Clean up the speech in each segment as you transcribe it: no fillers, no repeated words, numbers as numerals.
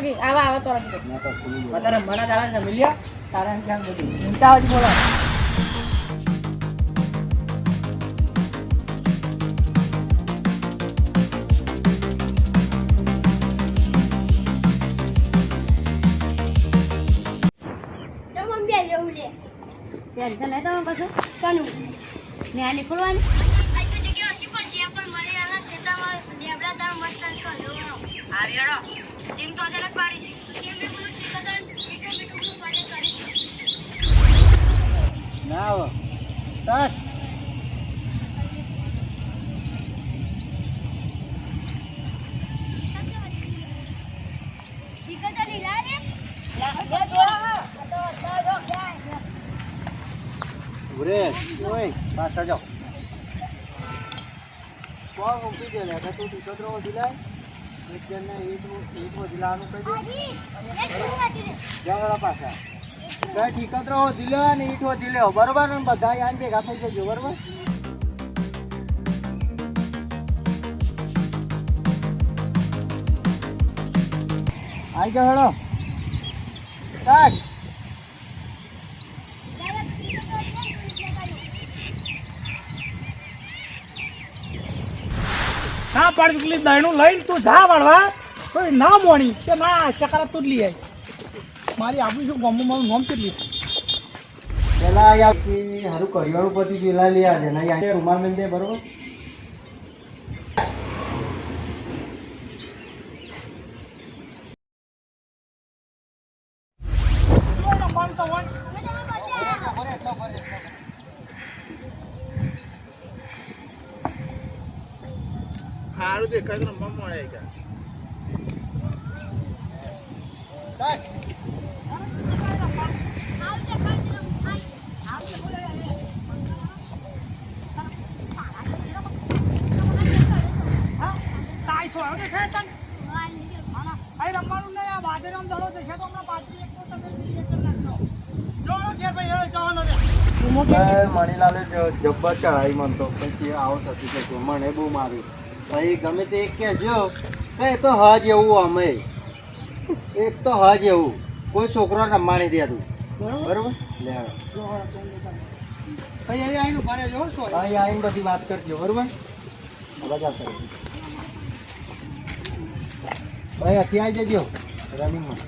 કે આવા તો તારે મને તારા છે મિલ્યા તારા ક્યાં બધું ચિંતા જ બોલો ત્યારે છે નહીં તમે કશું સનું ને આની ખોલવાની આ તો જગ્યા ઓછી પડશે પણ મને આના સેતામાં લેબડા તાર મસ્ત આવ્યો આવ્યો ટીમ તો અચાનક પાડી ટીમને બધું ઠીકદાર એકમ બેટું પાડે કરી ના આવો સ્ટાર્ટ ઠીકદાર લીલા રે ઉરે ઓય પાછા જાઓ કોણ ઊભી દે લે તું ટીકડરો દિલાય એક જણને એક દિલાનું કહી દે જાવડા પાછા કઈ ઠીકડરો દિલે ને ઈટો દિલે બરોબર ને બધા આઈને ભેગા થઈ જજો બરોબર આઈ જાઓ હેડો સ્ટાર્ટ ના પાડી પેલી દહીણું લઈને તું જા વાળવા તો ના મોણી કે ના શકરા તું જ લઈ આવી મારી આપું છું ગમું મારું નોમ કેટલી પેલા યાર હારું કરિયાળું પરથી પેલા લઈ આજે ને યાર રૂમાલ મેં દે બરોબર સારું દેખાય તો રમવા મળે કે રમવાનું નહીં આ બાજરામ દડો દેખે તો હમણાં પાછી એક તો તમે નાખશો જો ઘેર ભાઈ જવાનો રે મણીલાલે જબ્બર ચડાઈ મન તો પછી આવો થતી કે મને બહુ માર્યું ભાઈ ગમે તે એક કહેજો એ તો હજ એવું અમે એક તો હજ એવું કોઈ છોકરો રમવાની દે તું બરોબર લે ભાઈ આવીને ભારે જો શું અહીં આવીને બધી વાત કરજો બરોબર બધા ભાઈ અત્યારે આવી જજો રનિંગમાં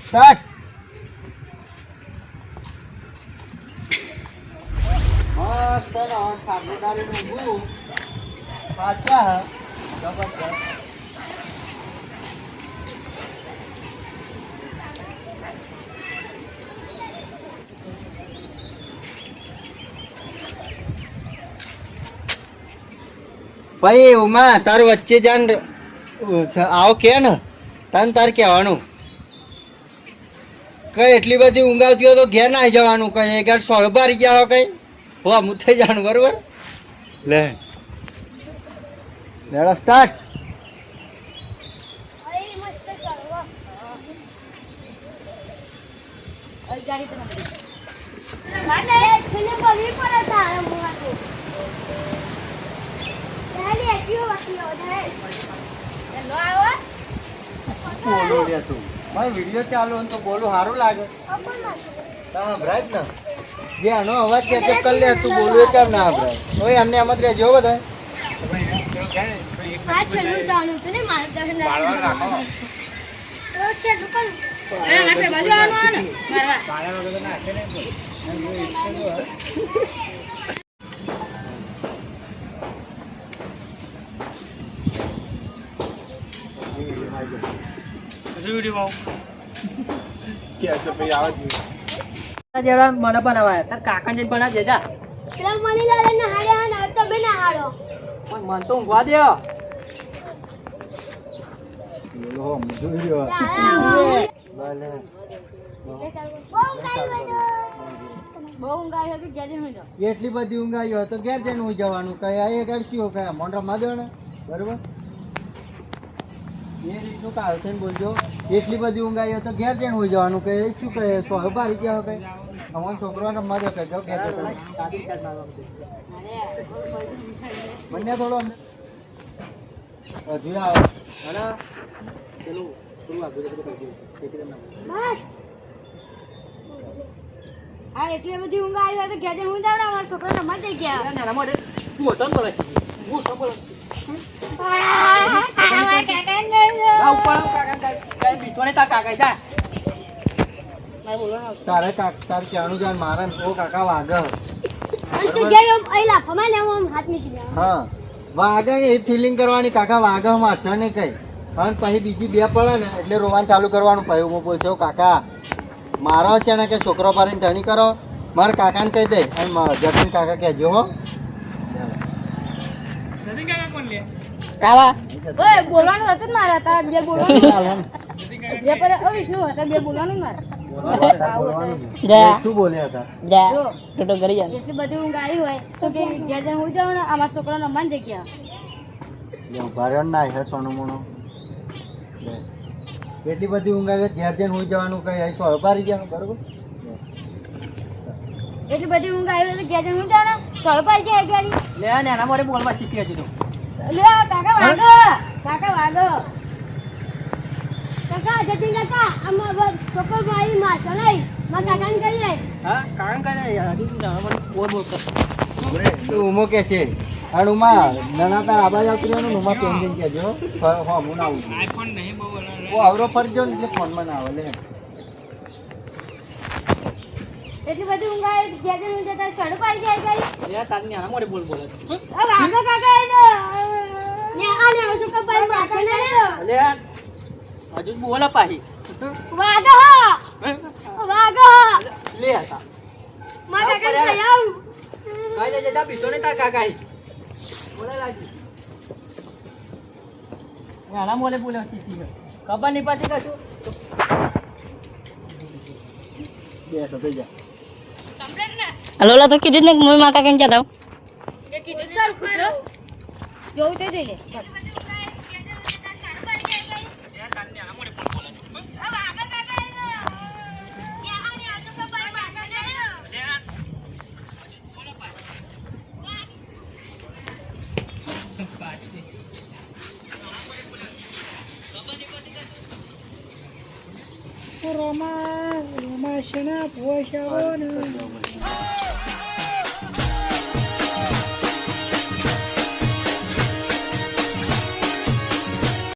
સ્ટાર્ટ મસ્ત સાબુદારી નું પાછા જબરદસ્ત ભાઈ ઉમા તાર વચ્ચે જાન આવો કે ને તને તાર કહેવાનું કઈ એટલી બધી ઊંઘ આવતી હોય તો ઘેર ના આવી જવાનું કઈ એક સો બારી ગયા હોય કઈ હોવા હું થઈ જવાનું બરોબર લે લેડો સ્ટાર્ટ બોલો રે તું મારો વિડીયો ચાલુ હોય તો બોલું સારું લાગે હા ભરાય ને જે આનો અવાજ કેચઅપ કરી લે તું બોલું એ ચાલ ના ભરાય ઓય અમને એમ જ રહેજો બધા મને બનાવાય તાર કાકા ને બનાવ દેજા પેલા મની લાલે ને હારે ના તો બે ના હારો પણ મન તો ઊંઘવા દે એટલી બધી ઊંઘ આવી હોય તો ઘેર જઈને હું જવાનું કયા એ કરશું કયા મોઢા માં દેવાના બરોબર એ રીતનું કાલ થઈને બોલજો એટલી બધી ઊંઘ આવી હોય તો ઘેર જઈને હું જવાનું કે શું કહે સો બારી ગયા કઈ અમારા છોકરાને મજા કહે જાઓ ઘેર બંને થોડો હજુ આવો હા એટલે બધી ઊંઘ આવી હોય તો ઘેર જઈને ઊંઘ જાવ ને અમારા છોકરા રમવા જઈ ગયા તારે તાર ક્યાંનું જાણ મારે ને ઓ કાકા વાગે અને તું જઈ અહીં લાફામાં ને આમ હાથ મૂકી દે હા વાગે એ ફિલિંગ કરવાની કાકા વાગે મારશે ને કઈ અને પછી બીજી બે પડે ને એટલે રોવાનું ચાલુ કરવાનું પછી હું પૂછ્યો કાકા મારો છે ને કે છોકરો પાડીને ટણી કરો મારા કાકાને કહી દે અને જતીન કાકા કહેજો હો જતીન કાકા કોણ લે ઓય બોલવાનું હતું ને મારા તાર બે બોલવાનું બે પર વિષ્ણુ હતા બે બોલવાનું મારે શું બોલ્યા હતા જો એટલી બધી ઊંઘ આવી હોય તો કે ઘેર જઈને ઊંઘ જાવ ને અમારા છોકરા રમવાની જગ્યા ભારે ના હે સોનું મોનું એટલી બધી ઊંઘ આવે ઘેર જઈને હોઈ જવાનું કઈ અહીં સોળ પારી ગયા બરોબર એટલી બધી ઊંઘ આવી હોય તો ઘેર જઈને ઊંઘ જાવ ને સોળ પાડી જાય ગાડી લે ને એના મોરે બોલવા શીખી હજી તો લે કાકા વાગો કાકા જતી કાકા આમાં છોકરો ભાઈ મારતો નહીં મારા કાકાને કરી લે હા કાકા કરે હજી તું જાણો મને બોલ બોલ તું ઉમો કે છે અને ઉમા નાના તાર આબાજ આવતી રહ્યો ઉમા પેન્ડિંગ કહેજો હા હું ના આવું આઈફોન નહીં બહુ ઓ આવરો ફરજો ને એટલે ફોનમાં ના આવે લે એટલી બધી ઊંઘ આવી ઘેર જઈને ઊંઘ જતા સોળ પાડી જાય ગાડી લે તારની આના મોરે બોલ બોલે વાગો કાકા એ તો ને આને છોકરો ભાઈ મારતો નહીં લે હજુ બોલા પાહી વાગો લે હતા મારા કાકાને લઈ આવું કાઈ દે જા બીજો ને તાર કાકા બોલે લાગી આના મોરે બોલે શીખી ગયો ખબર નહીં પાછી કશું બે તો થઈ જા કમ્પ્લીટ ને લોલા તો કીધું ને કે હું માકા કેમ જતા એ કીધું તાર ખુદરો જોઉં તે જઈ લે રોમા શેના પોષાવો ને